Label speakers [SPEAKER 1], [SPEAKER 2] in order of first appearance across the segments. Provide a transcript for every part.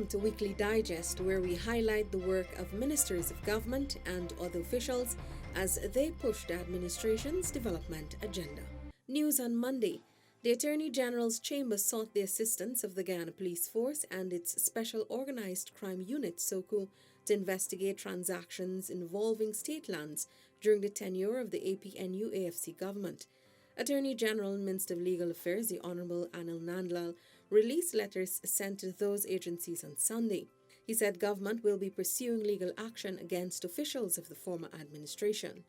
[SPEAKER 1] Welcome to Weekly Digest, where we highlight the work of ministers of government and other officials as they push the administration's development agenda. News on Monday. The Attorney General's Chamber sought the assistance of the Guyana Police Force and its Special Organized Crime Unit, SOCU, to investigate transactions involving state lands during the tenure of the APNU-AFC government. Attorney General and Minister of Legal Affairs, the Honourable Anil Nandlal, released letters sent to those agencies on Sunday. He said government will be pursuing legal action against officials of the former administration.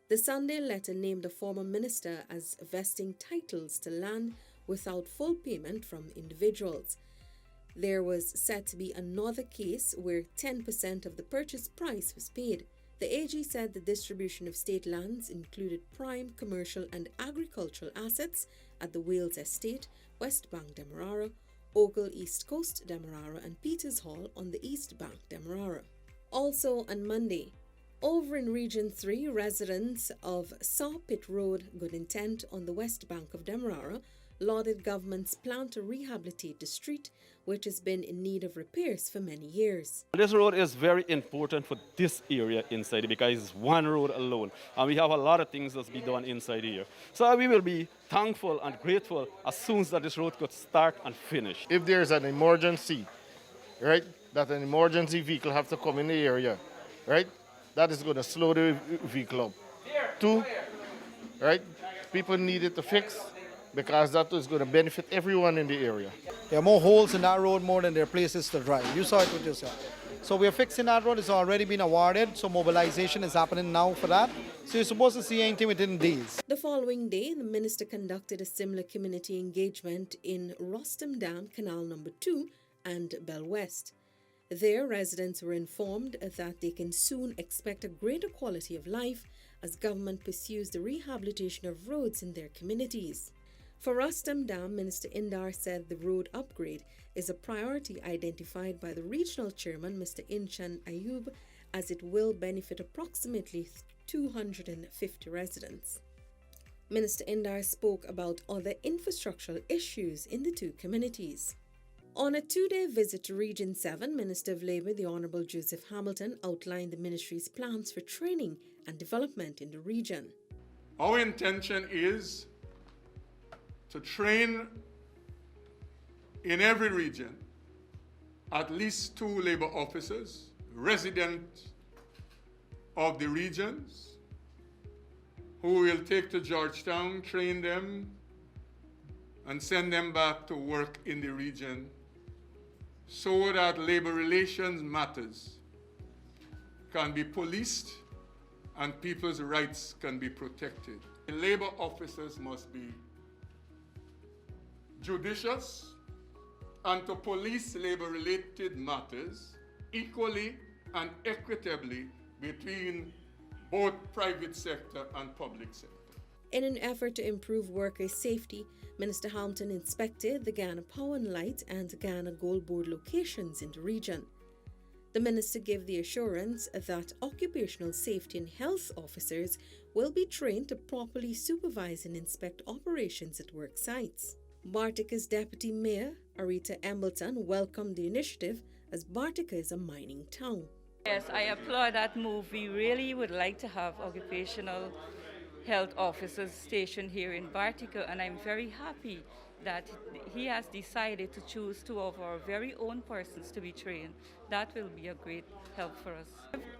[SPEAKER 1] The Sunday letter named a former minister as vesting titles to land without full payment from individuals. There was said to be another case where 10% of the purchase price was paid. The AG said the distribution of state lands included prime commercial and agricultural assets at the Wales Estate, West Bank Demerara, Oakle East Coast Demerara and Peters Hall on the East Bank Demerara. Also on Monday, over in Region 3, residents of Saw Pit Road, Good Intent on the West Bank of Demerara lauded government's plan to rehabilitate the street, which has been in need of repairs for many years.
[SPEAKER 2] This road is very important for this area inside because it's one road alone, and we have a lot of things that's be done inside here. So we will be thankful and grateful as soon as that this road could start and finish.
[SPEAKER 3] If there's an emergency, right, that an emergency vehicle have to come in the area, right, that is going to slow the vehicle up. Two, right, people need it to fix, because that is going to benefit everyone in the area.
[SPEAKER 4] There are more holes in that road more than there are places to drive. You saw it with yourself. So we are fixing that road. It's already been awarded, so mobilization is happening now for that. So you're supposed to see anything within days.
[SPEAKER 1] The following day, the minister conducted a similar community engagement in Rostam Dam, Canal Number 2 and Bell West. There, residents were informed that they can soon expect a greater quality of life as government pursues the rehabilitation of roads in their communities. For Rostam Dam, Minister Indar said the road upgrade is a priority identified by the regional chairman, Mr. Inshan Ayub, as it will benefit approximately 250 residents. Minister Indar spoke about other infrastructural issues in the two communities. On a two-day visit to Region 7, Minister of Labour, the Honourable Joseph Hamilton, outlined the ministry's plans for training and development in the region.
[SPEAKER 5] Our intention is to train in every region at least 2 labor officers, resident of the regions, who will take to Georgetown, train them, and send them back to work in the region so that labor relations matters can be policed and people's rights can be protected. The labor officers must be judicious and to police labor-related matters equally and equitably between both private sector and public sector.
[SPEAKER 1] In an effort to improve workers' safety, Minister Hamilton inspected the Guyana Power and Light and Guyana Gold Board locations in the region. The minister gave the assurance that occupational safety and health officers will be trained to properly supervise and inspect operations at work sites. Bartika's Deputy Mayor, Arita Embleton, welcomed the initiative as Bartika is a mining town.
[SPEAKER 6] Yes, I applaud that move. We really would like to have occupational health officers stationed here in Bartika, and I'm very happy that he has decided to choose 2 of our very own persons to be trained. That will be a great help for us.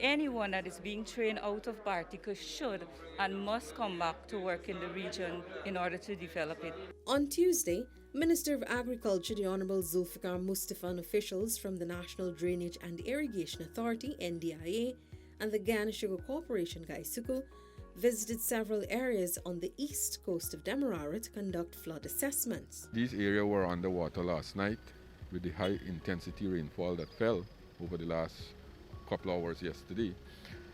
[SPEAKER 6] Anyone that is being trained out of Bartika should and must come back to work in the region in order to develop it.
[SPEAKER 1] On Tuesday, Minister of Agriculture, the Honourable Zulfikar Mustafa, and officials from the National Drainage and Irrigation Authority, NDIA, and the Guyana Sugar Corporation, GAISUCO, visited several areas on the east coast of Demerara to conduct flood assessments.
[SPEAKER 7] These areas were underwater last night with the high intensity rainfall that fell over the last couple hours yesterday.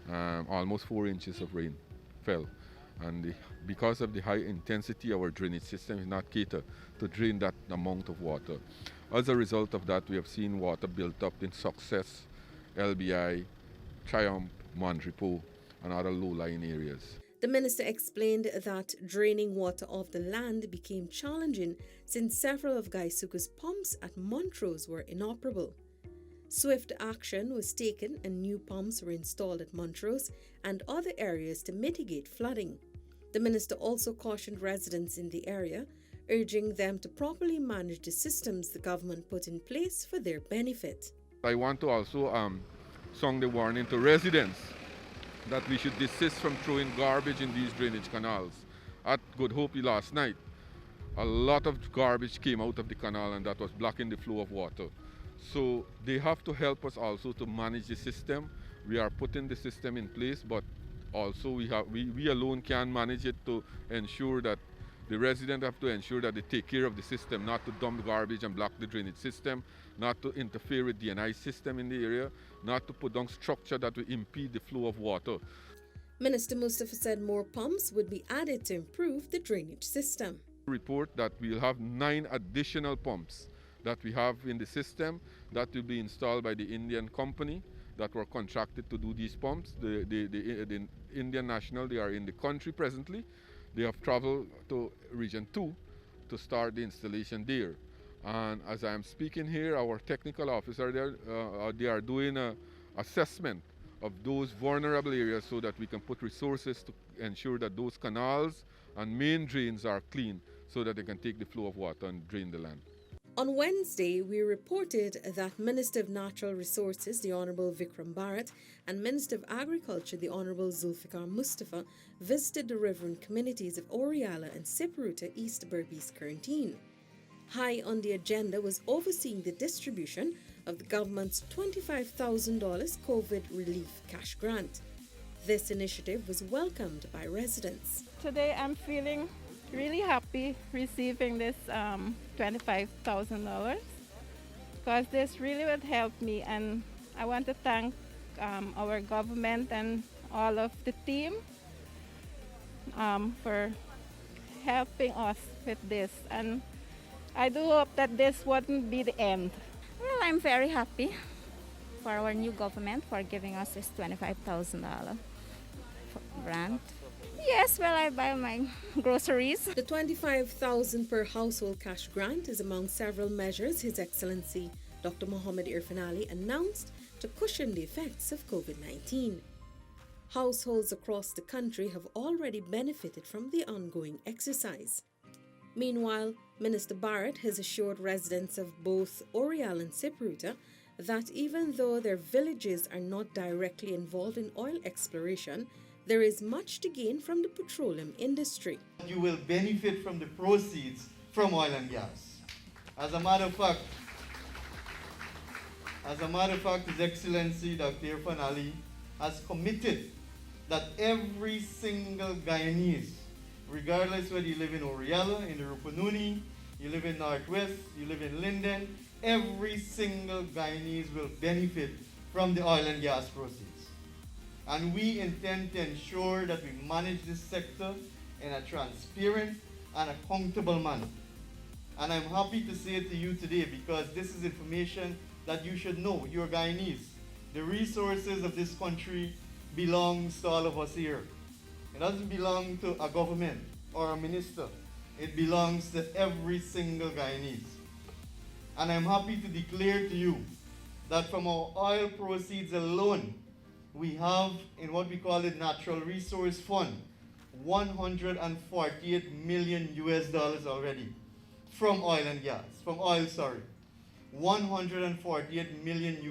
[SPEAKER 7] Almost 4 inches of rain fell, and because of the high intensity, our drainage system is not catered to drain that amount of water. As a result of that, we have seen water built up in Success, LBI, Triumph, Mondripo, and other low-lying areas.
[SPEAKER 1] The minister explained that draining water off the land became challenging since several of Gaisuku's pumps at Montrose were inoperable. Swift action was taken and new pumps were installed at Montrose and other areas to mitigate flooding. The minister also cautioned residents in the area, urging them to properly manage the systems the government put in place for their benefit.
[SPEAKER 7] I want to also sound the warning to residents that we should desist from throwing garbage in these drainage canals. At Good Hope last night, a lot of garbage came out of the canal and that was blocking the flow of water. So they have to help us also to manage the system. We are putting the system in place, but also we alone can manage it to ensure that the residents have to ensure that they take care of the system, not to dump garbage and block the drainage system, not to interfere with the DNI system in the area, not to put down structure that will impede the flow of water.
[SPEAKER 1] Minister Mustafa said more pumps would be added to improve the drainage system.
[SPEAKER 7] Report that we'll have 9 additional pumps that we have in the system that will be installed by the Indian company that were contracted to do these pumps. The Indian national, they are in the country presently. They have traveled to Region 2 to start the installation there. And as I am speaking here, our technical officer there, they are doing an assessment of those vulnerable areas so that we can put resources to ensure that those canals and main drains are clean so that they can take the flow of water and drain the land.
[SPEAKER 1] On Wednesday, we reported that Minister of Natural Resources, the Honourable Vikram Bharat, and Minister of Agriculture, the Honourable Zulfikar Mustafa, visited the riverine communities of OREALLA and Siparuta, East Berbice Quarantine. High on the agenda was overseeing the distribution of the government's $25,000 COVID relief cash grant. This initiative was welcomed by residents.
[SPEAKER 8] Today I'm feeling really happy receiving this $25,000 because this really would help me, and I want to thank our government and all of the team for helping us with this, and I do hope that this wouldn't be the end.
[SPEAKER 9] Well, I'm very happy for our new government for giving us this $25,000 grant. Yes, well, I buy my groceries.
[SPEAKER 1] The $25,000 per household cash grant is among several measures His Excellency Dr. Mohammed Irfan Ali announced to cushion the effects of COVID-19. Households across the country have already benefited from the ongoing exercise. Meanwhile, Minister Bharat has assured residents of both OREALLA and Siparuta that even though their villages are not directly involved in oil exploration, there is much to gain from the petroleum industry.
[SPEAKER 10] You will benefit from the proceeds from oil and gas. As a matter of fact, His Excellency Dr. Irfan Ali has committed that every single Guyanese, regardless whether you live in OREALLA, in the Rupununi, you live in Northwest, you live in Linden, every single Guyanese will benefit from the oil and gas proceeds. And we intend to ensure that we manage this sector in a transparent and accountable manner. And I'm happy to say it to you today because this is information that you should know, you're Guyanese. The resources of this country belongs to all of us here. It doesn't belong to a government or a minister. It belongs to every single Guyanese. And I'm happy to declare to you that from our oil proceeds alone, we have, in what we call the Natural Resource Fund, $148 million already from oil and gas, from oil, sorry. $148 million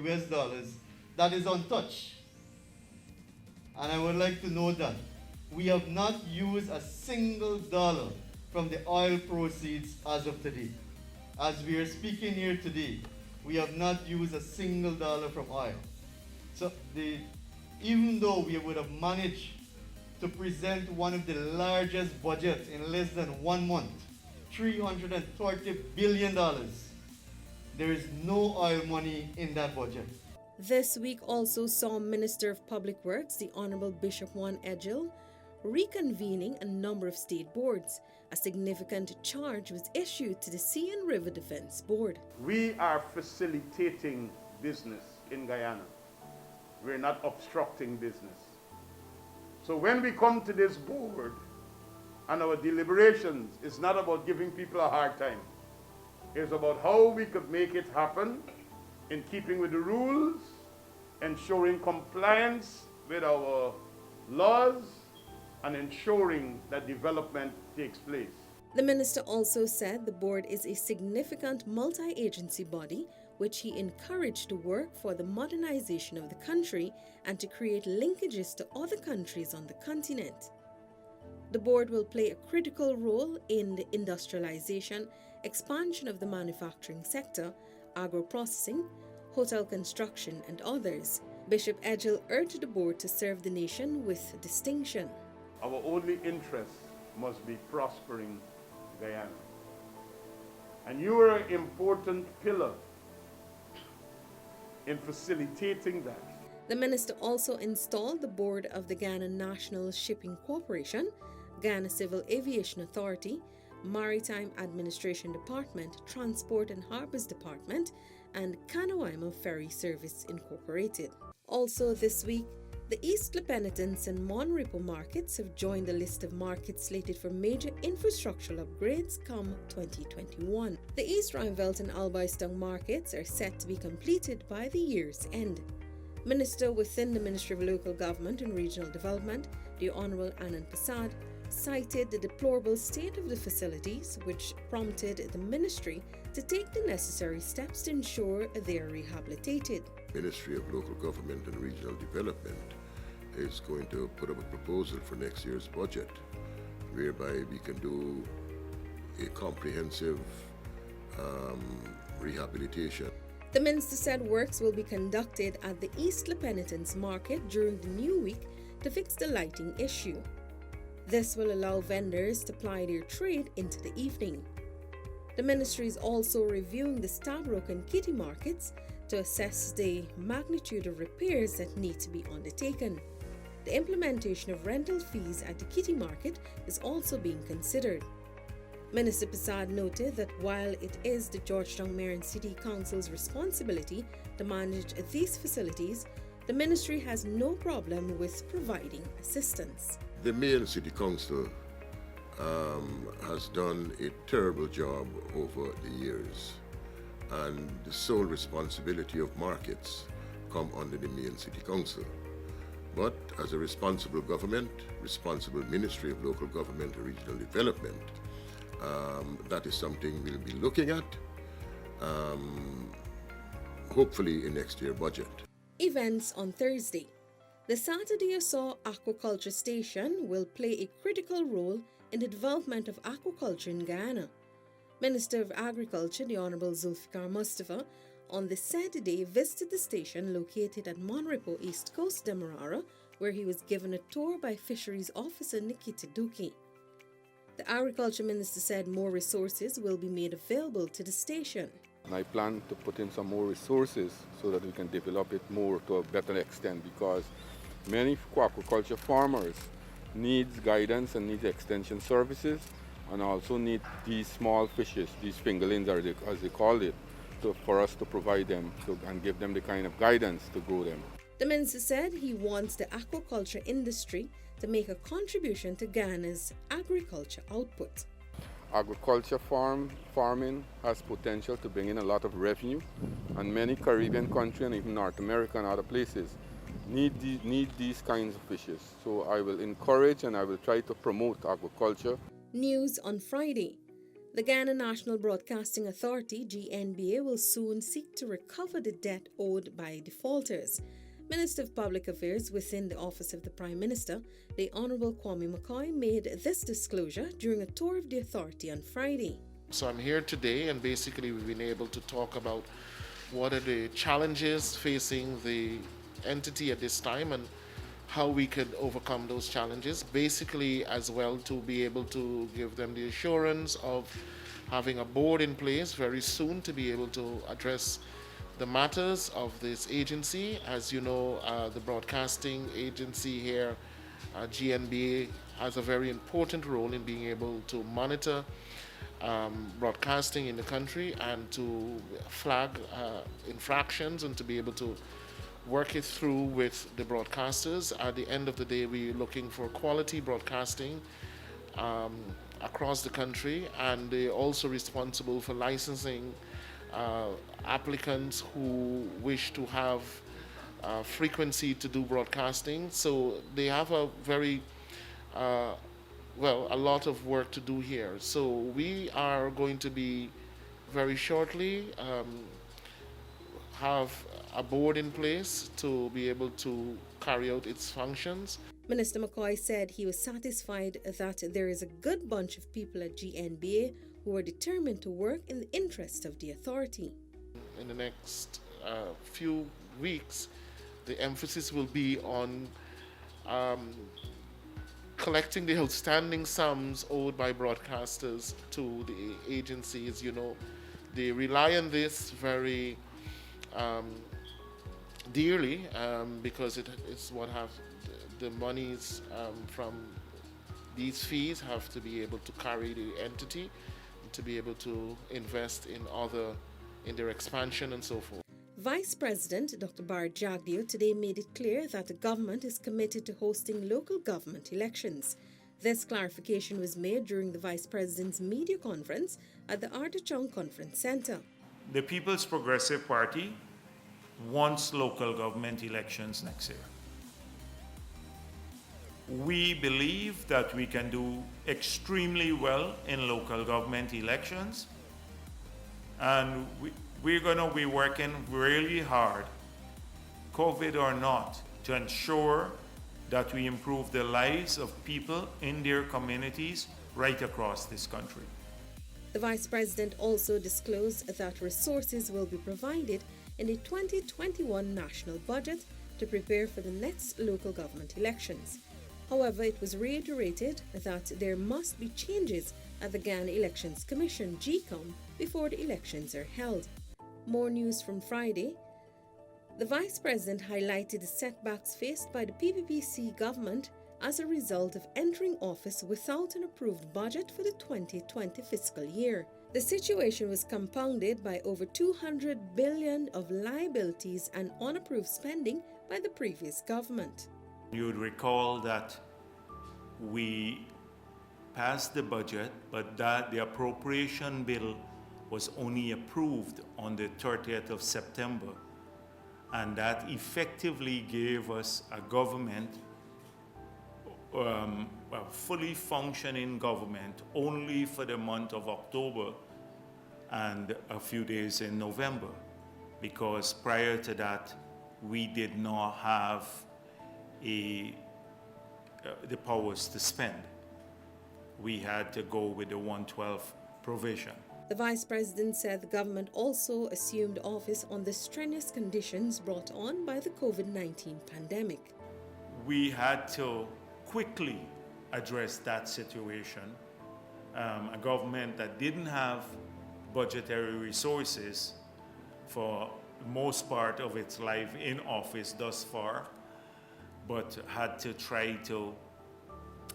[SPEAKER 10] that is untouched. And I would like to note that we have not used a single dollar from the oil proceeds as of today. As we are speaking here today, we have not used a single dollar from oil. So even though we would have managed to present one of the largest budgets in less than 1 month, $330 billion, there is no oil money in that budget.
[SPEAKER 1] This week also saw Minister of Public Works, the Honourable Bishop Juan Edgil, reconvening a number of state boards. A significant charge was issued to the Sea and River Defence Board.
[SPEAKER 11] We are facilitating business in Guyana. We're not obstructing business.
[SPEAKER 5] So when we come to this board and our deliberations, it's not about giving people a hard time. It's about how we could make it happen in keeping with the rules, ensuring compliance with our laws, and ensuring that development takes place.
[SPEAKER 1] The minister also said the board is a significant multi-agency body which he encouraged to work for the modernization of the country and to create linkages to other countries on the continent. The board will play a critical role in the industrialization, expansion of the manufacturing sector, agro-processing, hotel construction, and others. Bishop Edgell urged the board to serve the nation with distinction.
[SPEAKER 5] Our only interest must be prospering Guyana. And you are an important pillar in facilitating that.
[SPEAKER 1] The minister also installed the board of the Guyana National Shipping Corporation, Guyana Civil Aviation Authority, Maritime Administration Department, Transport and Harbors Department, and Kanawaima Ferry Service Incorporated. Also this week, the East Lepenitence and Monrepo markets have joined the list of markets slated for major infrastructural upgrades come 2021. The East Rheinveld and Albaistong markets are set to be completed by the year's end. Minister within the Ministry of Local Government and Regional Development, the Honourable Anand Prasad, cited the deplorable state of the facilities, which prompted the ministry to take the necessary steps to ensure they are rehabilitated.
[SPEAKER 12] Ministry of Local Government and Regional Development is going to put up a proposal for next year's budget whereby we can do a comprehensive rehabilitation.
[SPEAKER 1] The minister said works will be conducted at the East Lepenitence market during the new week to fix the lighting issue. This will allow vendors to ply their trade into the evening. The ministry is also reviewing the Stabroek and Kitty markets to assess the magnitude of repairs that need to be undertaken. The implementation of rental fees at the Kitty market is also being considered. Minister Prasad noted that while it is the Georgetown Mayor and City Council's responsibility to manage these facilities, the ministry has no problem with providing assistance.
[SPEAKER 12] The Mayor and City Council has done a terrible job over the years, and the sole responsibility of markets come under the Mayor and City Council. But as a responsible government, responsible Ministry of Local Government and Regional Development, that is something we'll be looking at, hopefully in next year's budget.
[SPEAKER 1] Events on Thursday. The Saturday Asaw Aquaculture Station will play a critical role in the development of aquaculture in Guyana. Minister of Agriculture, the Honourable Zulfikar Mustafa, on the Saturday visited the station located at Monrepo, East Coast, Demerara, where he was given a tour by Fisheries Officer Nikita Duki. The Agriculture Minister said more resources will be made available to the station.
[SPEAKER 7] And I plan to put in some more resources so that we can develop it more to a better extent, because many aquaculture farmers need guidance and need extension services, and also need these small fishes, these fingerlings as they call it, for us to provide them and give them the kind of guidance to grow them.
[SPEAKER 1] The minister said he wants the aquaculture industry to make a contribution to Guyana's agriculture output.
[SPEAKER 7] Agriculture farming has potential to bring in a lot of revenue, and many Caribbean countries and even North America and other places need these kinds of fishes. So I will encourage and I will try to promote agriculture.
[SPEAKER 1] News on Friday. The Guyana National Broadcasting Authority, GNBA, will soon seek to recover the debt owed by defaulters. Minister of Public Affairs within the Office of the Prime Minister, the Honourable Kwame McCoy, made this disclosure during a tour of the authority on Friday.
[SPEAKER 3] So I'm here today, and basically we've been able to talk about what are the challenges facing the entity at this time and how we could overcome those challenges. Basically, as well, to be able to give them the assurance of having a board in place very soon to be able to address the matters of this agency. As you know, the broadcasting agency here, GNBA, has a very important role in being able to monitor broadcasting in the country and to flag infractions and to be able to work it through with the broadcasters. At the end of the day, we're looking for quality broadcasting across the country, and they're also responsible for licensing applicants who wish to have frequency to do broadcasting. So they have a very a lot of work to do here. So we are going to be very shortly have a board in place to be able to carry out its functions.
[SPEAKER 1] Minister McCoy said he was satisfied that there is a good bunch of people at GNBA who are determined to work in the interest of the authority.
[SPEAKER 3] In the next few weeks, the emphasis will be on collecting the outstanding sums owed by broadcasters to the agencies. You know, they rely on this very dearly because it's what have the monies from these fees have to be able to carry the entity, to be able to invest in their expansion and so forth.
[SPEAKER 1] Vice President Dr. Bar Jagdeo today made it clear that the government is committed to hosting local government elections. This clarification was made during the Vice President's media conference at the Artachon Conference Center.
[SPEAKER 13] The People's Progressive Party wants local government elections next year. We believe that we can do extremely well in local government elections, and we're going to be working really hard, COVID or not, to ensure that we improve the lives of people in their communities right across this country.
[SPEAKER 1] The Vice President also disclosed that resources will be provided in the 2021 national budget to prepare for the next local government elections. However, it was reiterated that there must be changes at the Guyana Elections Commission, GECOM, before the elections are held. More news from Friday. The Vice President highlighted the setbacks faced by the PPPC government as a result of entering office without an approved budget for the 2020 fiscal year. The situation was compounded by over $200 billion of liabilities and unapproved spending by the previous government.
[SPEAKER 13] You would recall that we passed the budget, but that the appropriation bill was only approved on the 30th of September. And that effectively gave us a government, a fully functioning government, only for the month of October and a few days in November, because prior to that, we did not have the powers to spend. We had to go with the 112 provision.
[SPEAKER 1] The Vice President said the government also assumed office on the strenuous conditions brought on by the COVID-19 pandemic.
[SPEAKER 13] We had to quickly address that situation. A government that didn't have budgetary resources for the most part of its life in office thus far, but had to try to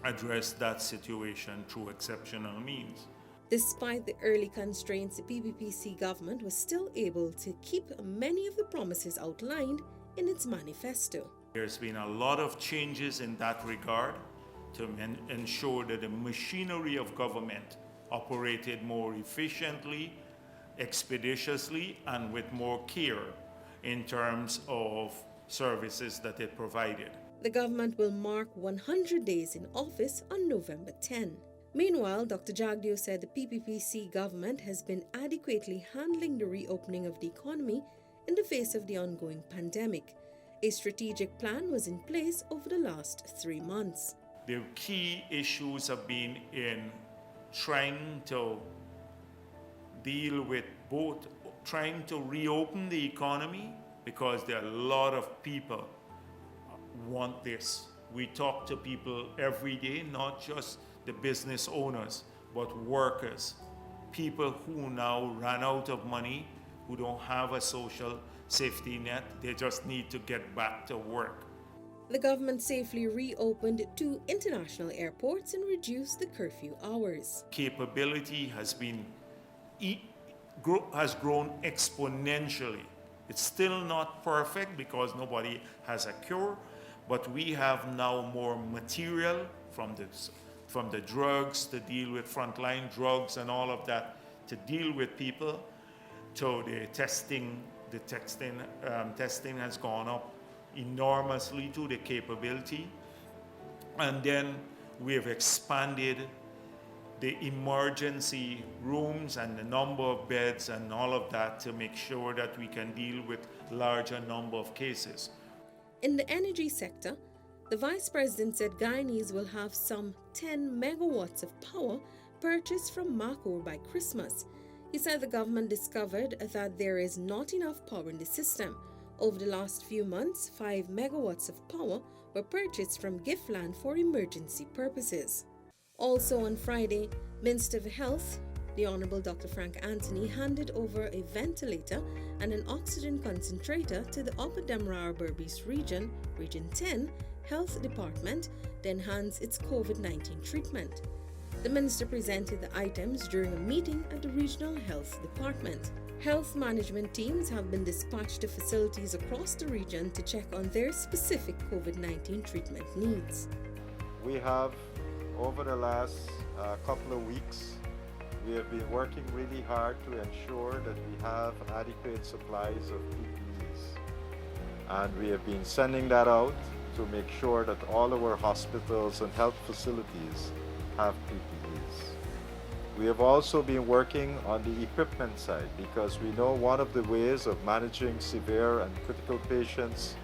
[SPEAKER 13] address that situation through exceptional means.
[SPEAKER 1] Despite the early constraints, the PPPC government was still able to keep many of the promises outlined in its manifesto.
[SPEAKER 13] There's been a lot of changes in that regard to ensure that the machinery of government operated more efficiently, expeditiously, and with more care in terms of services that it provided.
[SPEAKER 1] The government will mark 100 days in office on November 10. Meanwhile, Dr. Jagdeo said the PPPC government has been adequately handling the reopening of the economy in the face of the ongoing pandemic. A strategic plan was in place over the last 3 months.
[SPEAKER 13] The key issues have been in trying to deal with both trying to reopen the economy, because there are a lot of people want this. We talk to people every day, not just the business owners, but workers, people who now ran out of money, who don't have a social safety net. They just need to get back to work.
[SPEAKER 1] The government safely reopened 2 international airports and reduced the curfew hours.
[SPEAKER 13] Capability has grown exponentially It's still not perfect because nobody has a cure, but we have now more material from the drugs to deal with frontline drugs and all of that to deal with people. So the testing has gone up enormously to the capability. And then we have expanded the emergency rooms and the number of beds and all of that to make sure that we can deal with larger number of cases.
[SPEAKER 1] In the energy sector, the Vice President said Guyanese will have some 10 megawatts of power purchased from Makor by Christmas. He said the government discovered that there is not enough power in the system. Over the last few months, 5 megawatts of power were purchased from Giftland for emergency purposes. Also on Friday, Minister of Health, the Honorable Dr. Frank Anthony, handed over a ventilator and an oxygen concentrator to the Upper Demerara Berbice Region, Region 10, Health Department to enhance its COVID-19 treatment. The minister presented the items during a meeting at the Regional Health Department. Health management teams have been dispatched to facilities across the region to check on their specific COVID-19 treatment needs.
[SPEAKER 14] We have, over the last couple of weeks, we have been working really hard to ensure that we have adequate supplies of PPEs. And we have been sending that out to make sure that all our hospitals and health facilities have PPEs. We have also been working on the equipment side because we know one of the ways of managing severe and critical patients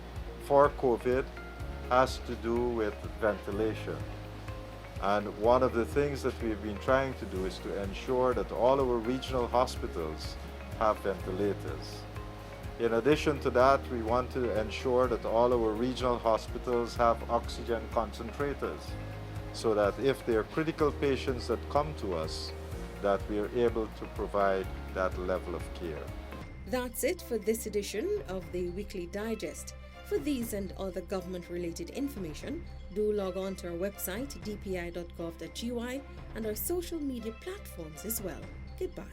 [SPEAKER 14] for COVID has to do with ventilation. And one of the things that we've been trying to do is to ensure that all our regional hospitals have ventilators. In addition to that, we want to ensure that all our regional hospitals have oxygen concentrators so that if there are critical patients that come to us, that we are able to provide that level of care.
[SPEAKER 1] That's it for this edition of the Weekly Digest. For these and other government-related information, do log on to our website, dpi.gov.gy, and our social media platforms as well. Goodbye.